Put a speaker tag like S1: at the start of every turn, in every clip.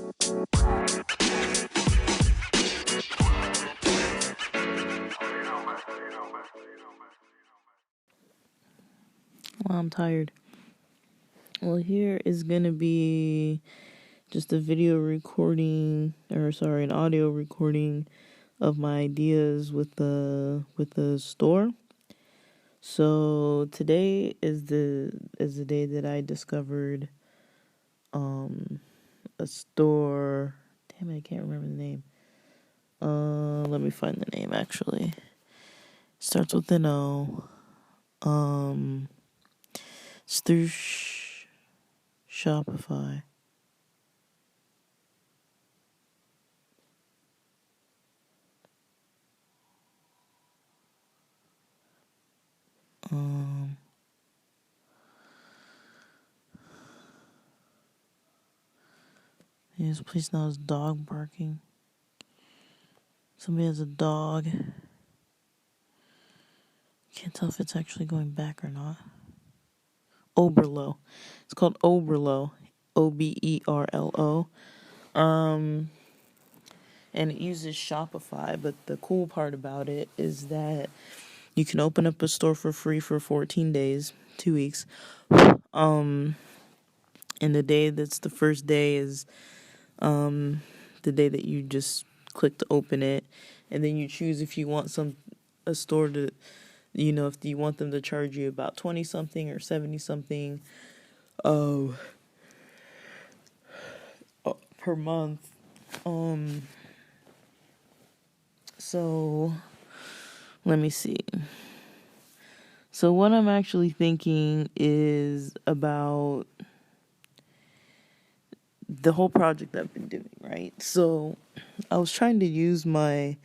S1: Well, I'm tired. Well, here is gonna be just a video recording, an audio recording of my ideas with the store. So today is the day that I discovered a store. Damn it, I can't remember the name. Let me find the name actually. Starts with an O. It's through Shopify. This place now has dog barking. Somebody has a dog. Can't tell if it's actually going back or not. Oberlo. It's called Oberlo. Oberlo. And it uses Shopify, but the cool part about it is that you can open up a store for free for 14 days, 2 weeks. And the day that's the first day is the day that you just click to open it, and then you choose if you want a store to, if you want them to charge you about 20 something or 70 something per month. So let me see. So what I'm actually thinking is about the whole project I've been doing, right? So I was trying to use my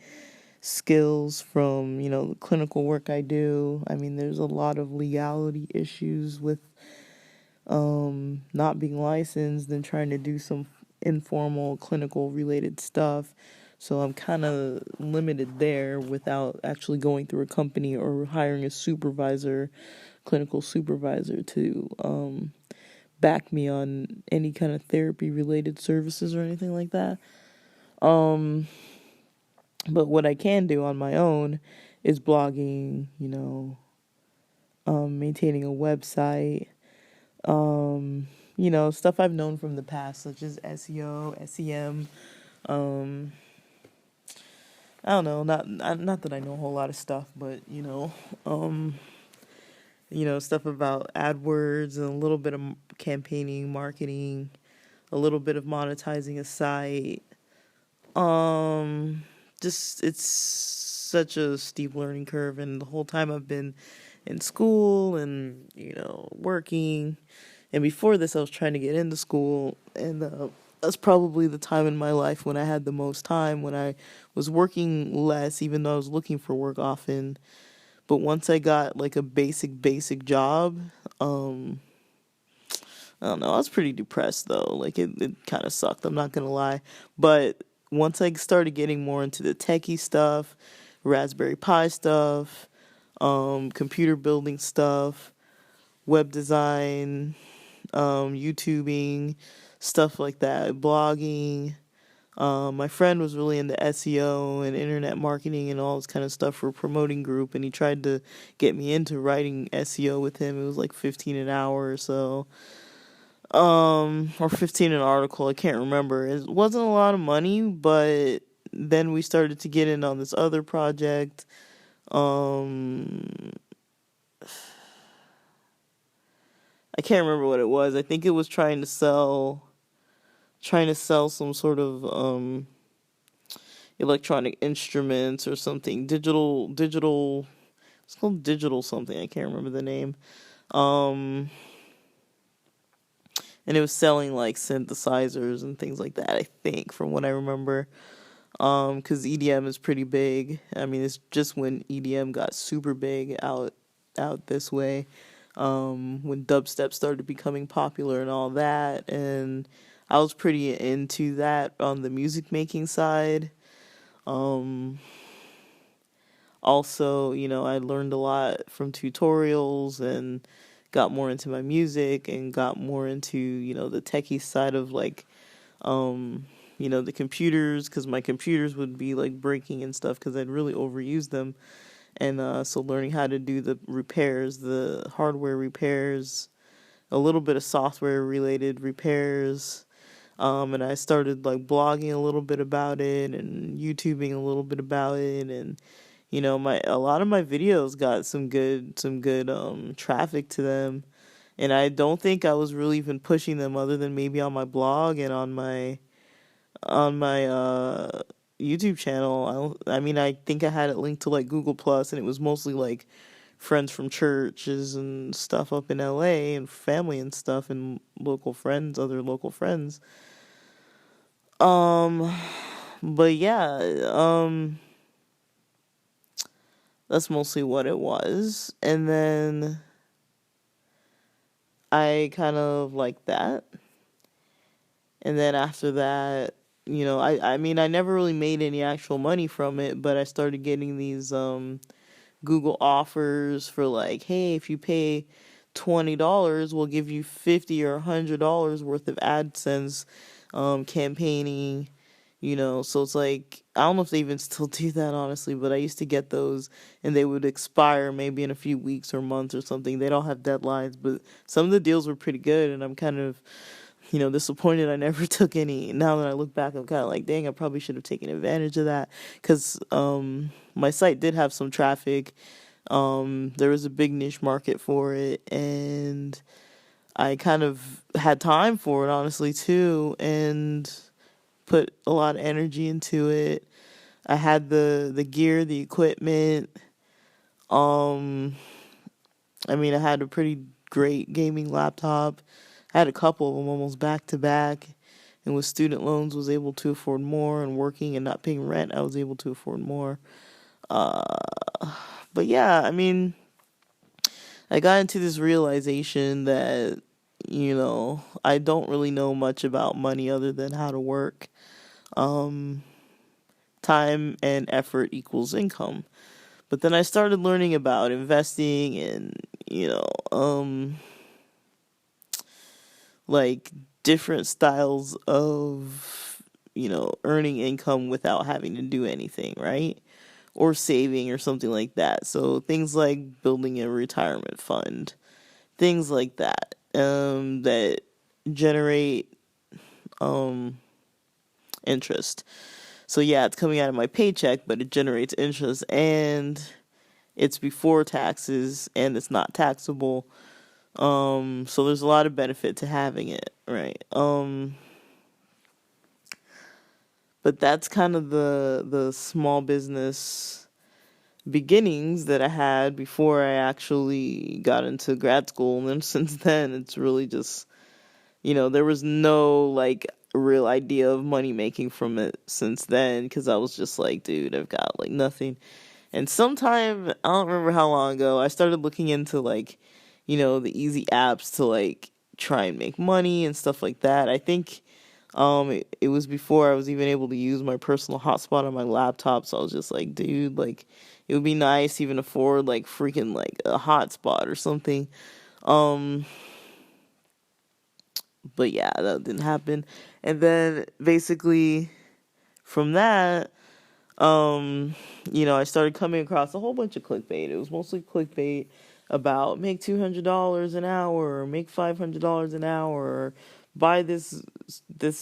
S1: skills from, the clinical work I do. I mean, there's a lot of legality issues with not being licensed and trying to do some informal clinical related stuff. So I'm kind of limited there without actually going through a company or hiring a clinical supervisor to back me on any kind of therapy related services or anything like that. But what I can do on my own is blogging, maintaining a website, stuff I've known from the past, such as SEO, SEM. I don't know, not that I know a whole lot of stuff, but stuff about AdWords and a little bit of campaigning, marketing, a little bit of monetizing a site. Just it's such a steep learning curve, and the whole time I've been in school and working, and before this I was trying to get into school, and that's probably the time in my life when I had the most time, when I was working less, even though I was looking for work often. But once I got like a basic job, I don't know, I was pretty depressed though. Like it kind of sucked, I'm not gonna lie. But once I started getting more into the techie stuff, Raspberry Pi stuff, computer building stuff, web design, YouTubing, stuff like that, blogging. My friend was really into SEO and internet marketing and all this kind of stuff for a promoting group, and he tried to get me into writing SEO with him. It was like 15 an hour or so. Or 15 an article, I can't remember. It wasn't a lot of money, but then we started to get in on this other project. I can't remember what it was. I think it was trying to sell some sort of electronic instruments or something. Digital it's called digital something. I can't remember the name. And it was selling like synthesizers and things like that, I think, from what I remember. Because EDM is pretty big. I mean, it's just when EDM got super big out this way. When dubstep started becoming popular and all that, and I was pretty into that on the music making side. Also, I learned a lot from tutorials and got more into my music and got more into, the techie side of like um, the computers, because my computers would be like breaking and stuff because I'd really overused them. And so learning how to do the repairs, the hardware repairs, a little bit of software related repairs. And I started like blogging a little bit about it and YouTubing a little bit about it. And my a lot of my videos got some good traffic to them. And I don't think I was really even pushing them other than maybe on my blog and on my YouTube channel. I mean, I think I had it linked to like Google Plus, and it was mostly like friends from churches and stuff up in LA and family and stuff and local friends, other local friends. Um, but yeah, that's mostly what it was. And then I kind of like that. And then after that, I mean, I never really made any actual money from it, but I started getting these Google offers for like, hey, if you pay $20, we'll give you 50 or $100 worth of AdSense campaigning. So it's like, I don't know if they even still do that, honestly, but I used to get those and they would expire maybe in a few weeks or months or something. They don't have deadlines, but some of the deals were pretty good, and I'm kind of disappointed I never took any. Now that I look back, I'm kind of like, dang, I probably should have taken advantage of that, because my site did have some traffic. There was a big niche market for it, and I kind of had time for it, honestly, too, and put a lot of energy into it. I had the gear, the equipment. Um, I mean, I had a pretty great gaming laptop. I had a couple of them almost back to back. And with student loans, was able to afford more, and working and not paying rent, I was able to afford more. Uh, but yeah, I mean, I got into this realization that, I don't really know much about money other than how to work. Um, Time and effort equals income. But then I started learning about investing and, like different styles of, earning income without having to do anything, right? Or saving or something like that. So things like building a retirement fund, things like that, that generate um, interest. So yeah, it's coming out of my paycheck, but it generates interest, and it's before taxes, and it's not taxable. So there's a lot of benefit to having it, right? But that's kind of the small business beginnings that I had before I actually got into grad school. And then since then, it's really just, there was no like real idea of money making from it since then, because I was just like, dude, I've got like nothing. And sometime, I don't remember how long ago, I started looking into like, the easy apps to like try and make money and stuff like that. I think it was before I was even able to use my personal hotspot on my laptop, so I was just like, dude, like it would be nice to even afford like freaking like a hotspot or something. Um but yeah, that didn't happen. And then basically from that, um, I started coming across a whole bunch of clickbait. It was mostly clickbait about make $200 an hour, or make $500 an hour, or buy this,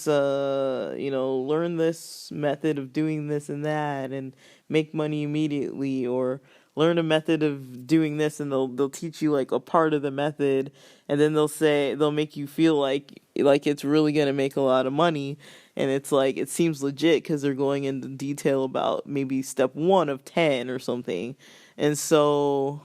S1: learn this method of doing this and that, and make money immediately, or learn a method of doing this, and they'll teach you like a part of the method, and then they'll make you feel like it's really gonna make a lot of money. And it's like, it seems legit because they're going into detail about maybe step 1 of 10 or something. And so,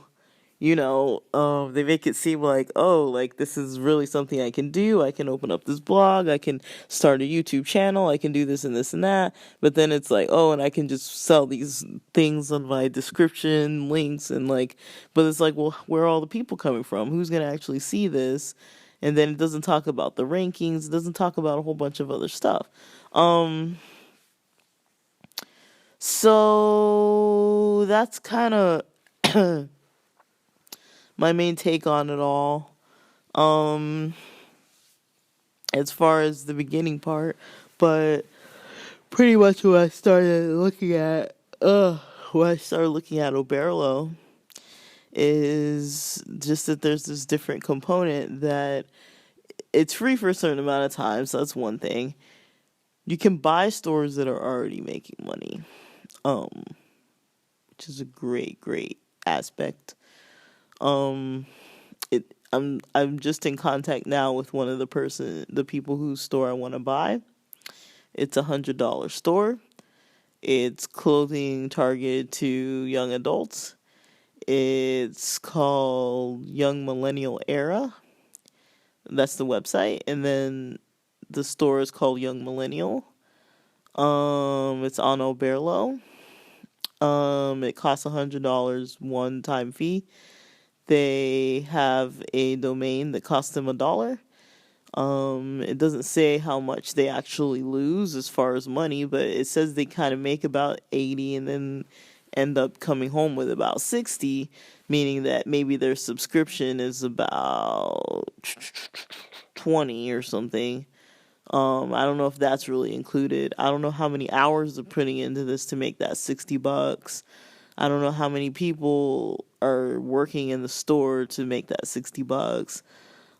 S1: they make it seem like, oh, like this is really something I can do. I can open up this blog. I can start a YouTube channel. I can do this and this and that. But then it's like, oh, and I can just sell these things on my description links, and like, but it's like, well, where are all the people coming from? Who's going to actually see this? And then it doesn't talk about the rankings. It doesn't talk about a whole bunch of other stuff. So that's kind of my main take on it all. Um, as far as the beginning part, But pretty much when I started looking at, when I started looking at Oberlo, is just that there's this different component that it's free for a certain amount of time, so that's one thing. You can buy stores that are already making money, um, which is a great aspect. Um, I'm just in contact now with one of the people whose store I want to buy. It's $100 store. It's clothing targeted to young adults. It's called Young Millennial Era. That's the website, and then the store is called Young Millennial. It's on Oberlo. It costs $100 one time fee. They have a domain that costs them $1. It doesn't say how much they actually lose as far as money, but it says they kind of make about 80 and then end up coming home with about 60, meaning that maybe their subscription is about 20 or something. I don't know if that's really included. I don't know how many hours they're putting into this to make that $60. I don't know how many people are working in the store to make that $60.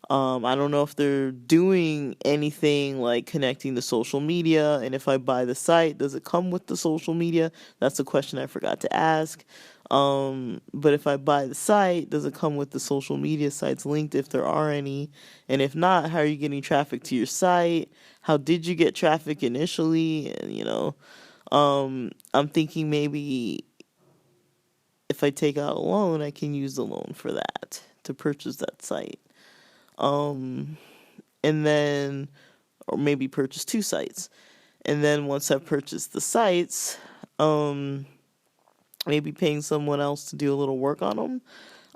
S1: I don't know if they're doing anything like connecting to social media, and if I buy the site, does it come with the social media? That's a question I forgot to ask. But if I buy the site, does it come with the social media sites linked if there are any? And if not, how are you getting traffic to your site? How did you get traffic initially? And I'm thinking maybe if I take out a loan, I can use the loan for that to purchase that site. And then, or maybe purchase 2 sites. And then once I've purchased the sites, maybe paying someone else to do a little work on them,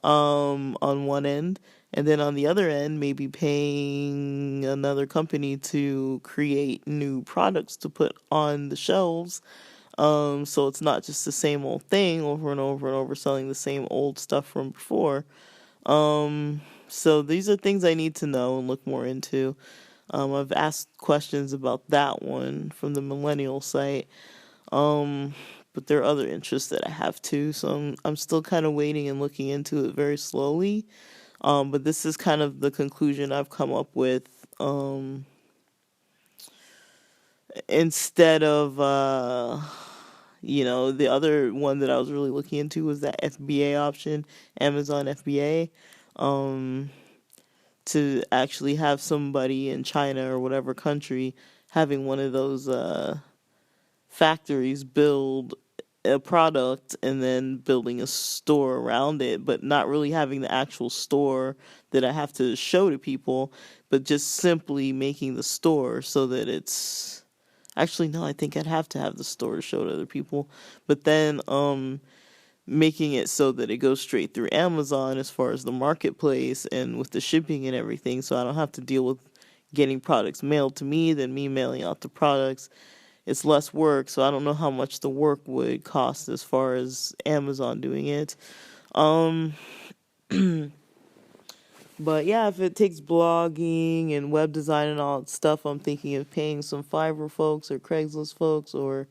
S1: on one end. And then on the other end, maybe paying another company to create new products to put on the shelves. So it's not just the same old thing over and over and over, selling the same old stuff from before. So these are things I need to know and look more into. I've asked questions about that one from the Millennial site. But there are other interests that I have too, so I'm still kind of waiting and looking into it very slowly. But this is kind of the conclusion I've come up with. Instead of the other one that I was really looking into was that FBA option, Amazon FBA. To actually have somebody in China or whatever country having one of those factories build a product and then building a store around it, but not really having the actual store that I have to show to people, but just simply making the store so that it's actually, no, I think I'd have to have the store to show to other people, but then making it so that it goes straight through Amazon as far as the marketplace and with the shipping and everything, so I don't have to deal with getting products mailed to me, then me mailing out the products. It's less work, so I don't know how much the work would cost as far as Amazon doing it. But yeah, if it takes blogging and web design and all that stuff, I'm thinking of paying some Fiverr folks or Craigslist folks, or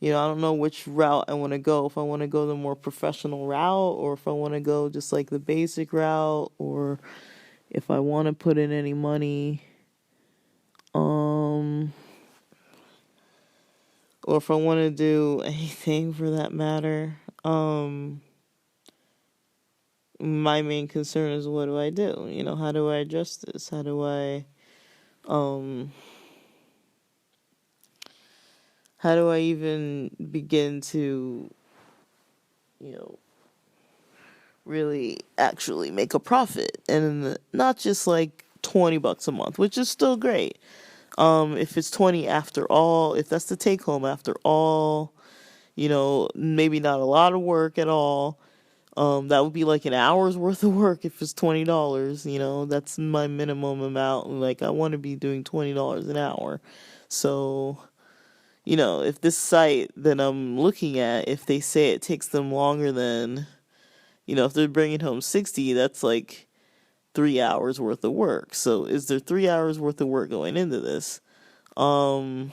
S1: I don't know which route I want to go. If I want to go the more professional route, or if I want to go just like the basic route, or if I want to put in any money. Or if I want to do anything for that matter. My main concern is, what do I do? How do I adjust this? How do I even begin to, really actually make a profit? And not just like $20 a month, which is still great. If it's 20 after all, if that's the take home after all, maybe not a lot of work at all. That would be like an hour's worth of work if it's $20. That's my minimum amount. Like, I want to be doing $20 an hour. So, if this site that I'm looking at, if they say it takes them longer than, if they're bringing home 60, that's like 3 hours worth of work. So is there 3 hours worth of work going into this? Um,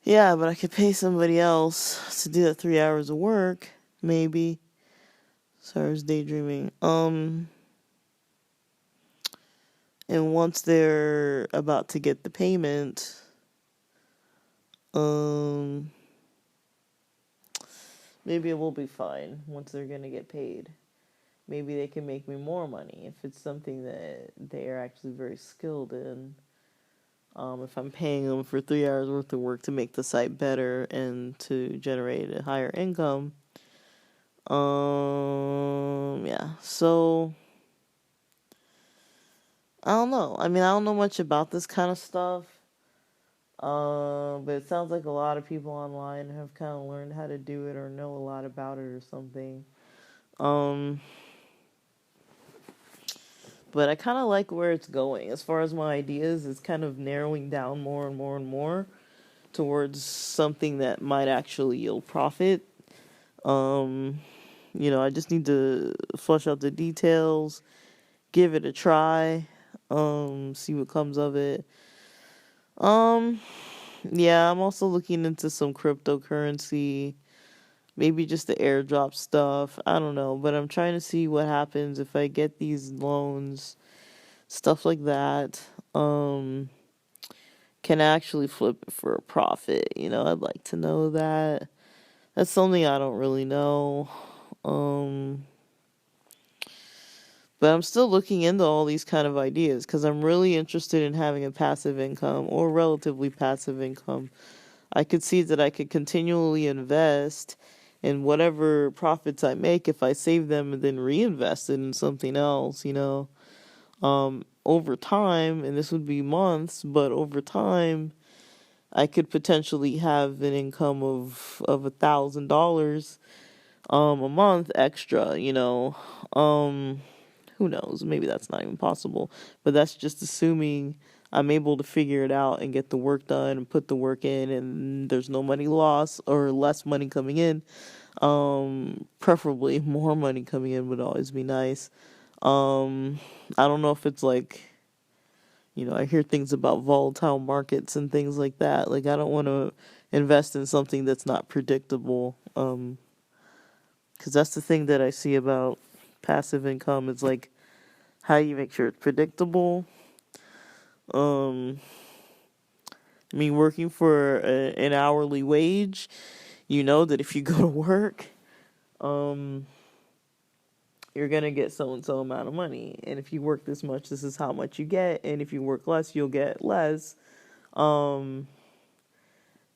S1: yeah, but I could pay somebody else to do that 3 hours of work, maybe. Sorry, I was daydreaming. And once they're about to get the payment, um, maybe it will be fine once they're gonna get paid. Maybe they can make me more money if it's something that they are actually very skilled in. If I'm paying them for 3 hours worth of work to make the site better and to generate a higher income. Yeah. So I don't know. I mean, I don't know much about this kind of stuff. But it sounds like a lot of people online have kind of learned how to do it or know a lot about it or something. Um, but I kind of like where it's going. As far as my ideas, it's kind of narrowing down more and more and more towards something that might actually yield profit. Um, I just need to flush out the details, give it a try, see what comes of it. Um, yeah, I'm also looking into some cryptocurrency, maybe just the airdrop stuff. I don't know, but I'm trying to see what happens if I get these loans, stuff like that. Can I actually flip it for a profit? I'd like to know that. That's something I don't really know. Um, but I'm still looking into all these kind of ideas because I'm really interested in having a passive income or relatively passive income. I could see that I could continually invest in whatever profits I make if I save them and then reinvest it in something else, over time, and this would be months, but over time, I could potentially have an income of $1,000 a month extra, who knows? Maybe that's not even possible. But that's just assuming I'm able to figure it out and get the work done and put the work in and there's no money lost or less money coming in. Preferably more money coming in would always be nice. I don't know if it's like, I hear things about volatile markets and things like that. Like, I don't want to invest in something that's not predictable. Because that's the thing that I see about passive income is like, how do you make sure it's predictable? Um, I mean, working for an hourly wage, you know that if you go to work, um, you're gonna get so and so amount of money, and if you work this much, this is how much you get, and if you work less, you'll get less. Um,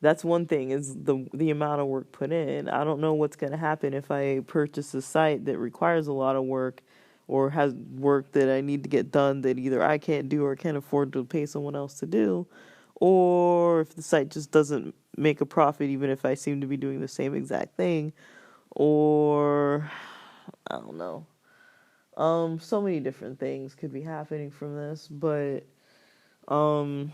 S1: that's one thing is the amount of work put in. I don't know what's gonna happen if I purchase a site that requires a lot of work or has work that I need to get done that either I can't do or can't afford to pay someone else to do, or if the site just doesn't make a profit even if I seem to be doing the same exact thing, or I don't know. So many different things could be happening from this, but um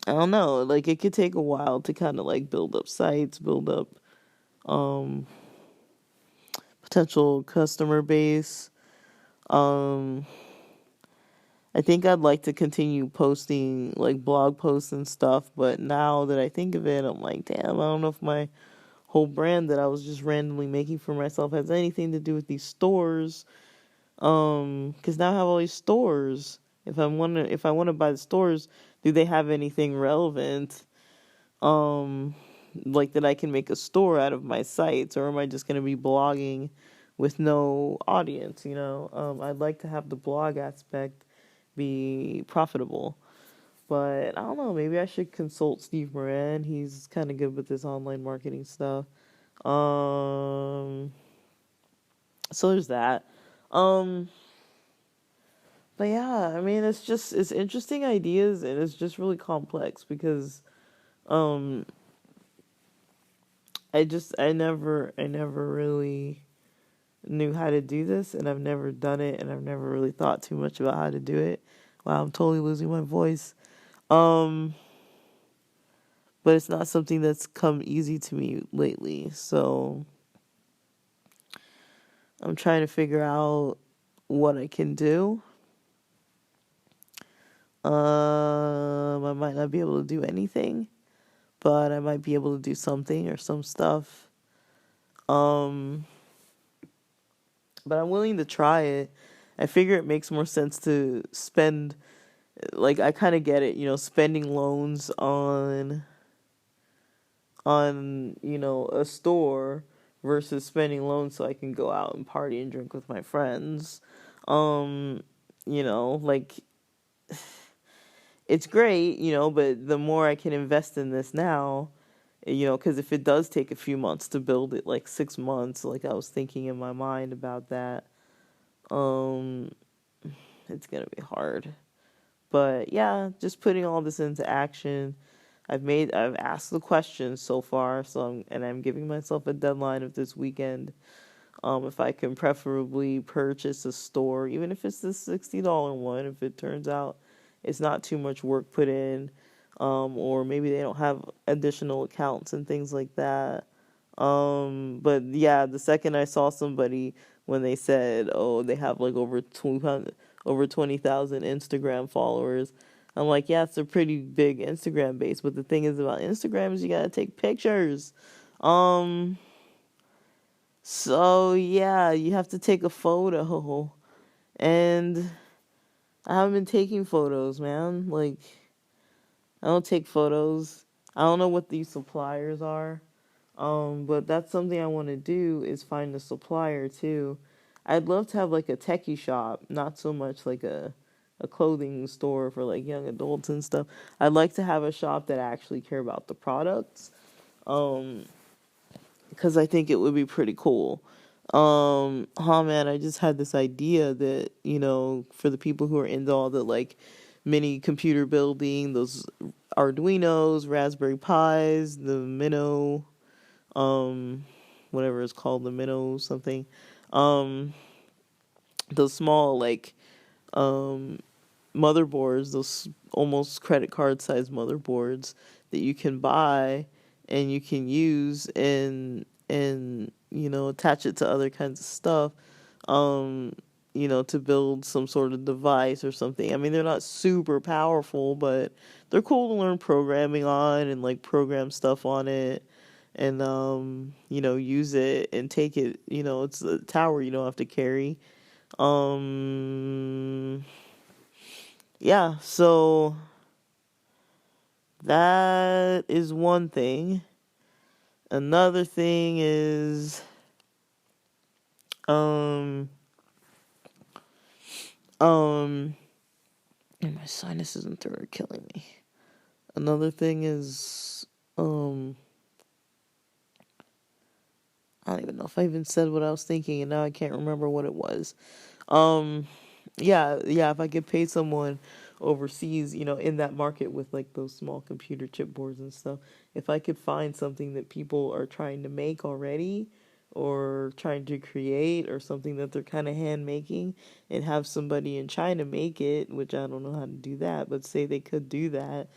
S1: I don't know, like it could take a while to kind of like build up sites, build up um potential customer base. Um I think I'd like to continue posting like blog posts and stuff, but now that I think of it, I'm like, damn, I don't know if my whole brand that I was just randomly making for myself has anything to do with these stores. Because now I have all these stores. If I want to buy the stores, do they have anything relevant? Um, like that I can make a store out of my sites, or am I just gonna be blogging with no audience? I'd like to have the blog aspect be profitable. But I don't know, maybe I should consult Steve Moran. He's kind of good with this online marketing stuff. So there's that. Um, But yeah, I mean, it's interesting ideas, and it's just really complex because um I never really knew how to do this, and I've never done it, and I've never really thought too much about how to do it. Wow, I'm totally losing my voice. Um but it's not something that's come easy to me lately. So I'm trying to figure out what I can do. I might not be able to do anything, but I might be able to do something or some stuff. Um, but I'm willing to try it. I figure it makes more sense to spend, like, I kind of get it, spending loans on a store versus spending loans so I can go out and party and drink with my friends. Um, like, it's great, but the more I can invest in this now, because if it does take a few months to build it, like 6 months, like I was thinking in my mind about that, um, it's gonna be hard. But yeah, just putting all this into action. I've asked the questions so far, I'm giving myself a deadline of this weekend. If I can preferably purchase a store, even if it's the $60 one, if it turns out it's not too much work put in, or maybe they don't have additional accounts and things like that. But yeah, the second I saw somebody when they said, "Oh, they have like over 20,000 Instagram followers," I'm like, "Yeah, it's a pretty big Instagram base." But the thing is about Instagram is you gotta take pictures. Um, so yeah, you have to take a photo, and I haven't been taking photos, man. Like, I don't take photos. I don't know what these suppliers are. But that's something I want to do is find a supplier too. I'd love to have like a techie shop, not so much like a clothing store for like young adults and stuff. I'd like to have a shop that actually care about the products. Um, because I think it would be pretty cool. Oh man, I just had this idea that, for the people who are into all the like mini computer building, those Arduinos, Raspberry Pis, the Minnow, um, whatever it's called, the Minnow something, um, those small like um motherboards, those almost credit card size motherboards that you can buy and you can use and attach it to other kinds of stuff, um to build some sort of device or something. I mean, they're not super powerful, but they're cool to learn programming on and like program stuff on it and use it and take it. It's a tower you don't have to carry. um yeah, so that is one thing. Another thing is um um and my sinuses and throat are killing me. Another thing is I don't even know if I even said what I was thinking, and now I can't remember what it was. Um yeah, if I could pay someone overseas, in that market with like those small computer chip boards and stuff, if I could find something that people are trying to make already or trying to create or something that they're kind of hand making and have somebody in China make it, which I don't know how to do that, but say they could do that,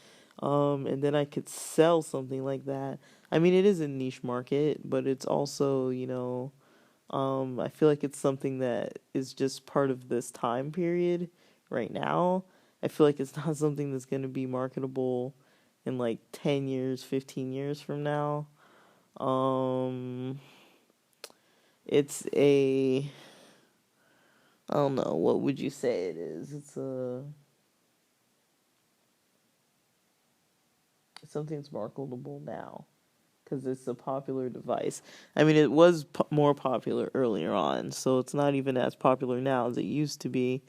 S1: and then I could sell something like that. I mean, it is a niche market, but it's also, I feel like it's something that is just part of this time period right now. I feel like it's not something that's going to be marketable in like 10 years, 15 years from now. Um, it's I don't know, what would you say it is? Something's marketable now because it's a popular device. I mean, it was more popular earlier on, so it's not even as popular now as it used to be.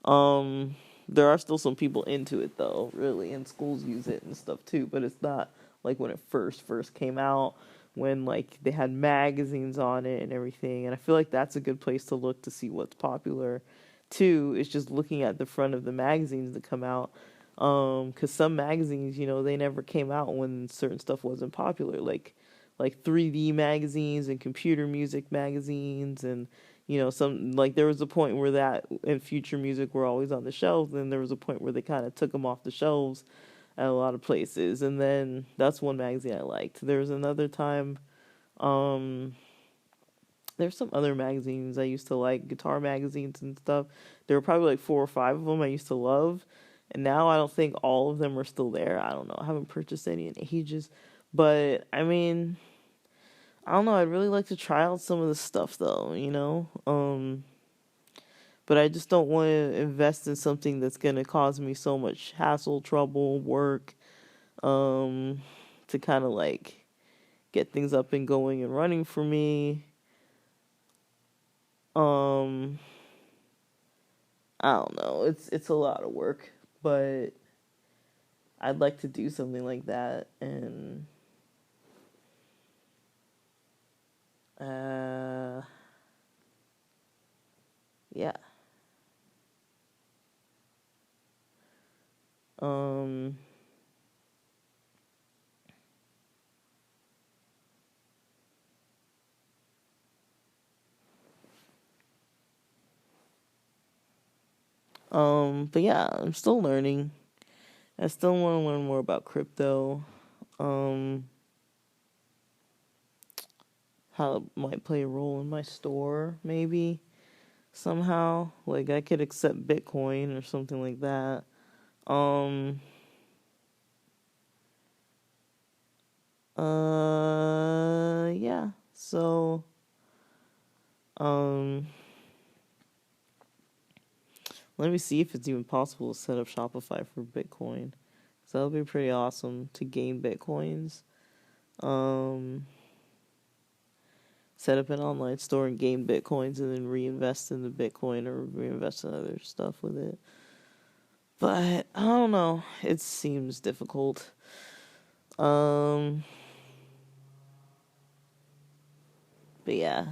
S1: Um, there are still some people into it though, really, and schools use it and stuff too. But it's not like when it first came out, when like they had magazines on it and everything. And I feel like that's a good place to look to see what's popular Two is just looking at the front of the magazines that come out. Because some magazines, they never came out when certain stuff wasn't popular, like 3D magazines and computer music magazines, and some, like, there was a point where that and future music were always on the shelves, and there was a point where they kind of took them off the shelves at a lot of places. And then that's one magazine I liked. There was another time, um, there's some other magazines I used to like, guitar magazines and stuff. There were probably like 4 or 5 of them I used to love. And now I don't think all of them are still there. I don't know. I haven't purchased any in ages. But, I mean, I don't know. I'd really like to try out some of the stuff, though. But I just don't want to invest in something that's going to cause me so much hassle, trouble, work, to kind of, like, get things up and going and running for me. Um, I don't know. It's a lot of work, but I'd like to do something like that. And yeah. Um, but yeah, I'm still learning. I still want to learn more about crypto. Um, how it might play a role in my store, maybe somehow. Like, I could accept Bitcoin or something like that. Um, yeah. So, um, let me see if it's even possible to set up Shopify for Bitcoin. So that would be pretty awesome to gain Bitcoins. Um, Set up an online store and gain Bitcoins and then reinvest in the Bitcoin or reinvest in other stuff with it. But I don't know. It seems difficult. But yeah.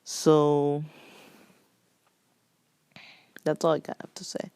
S1: So that's all I kind of have to say.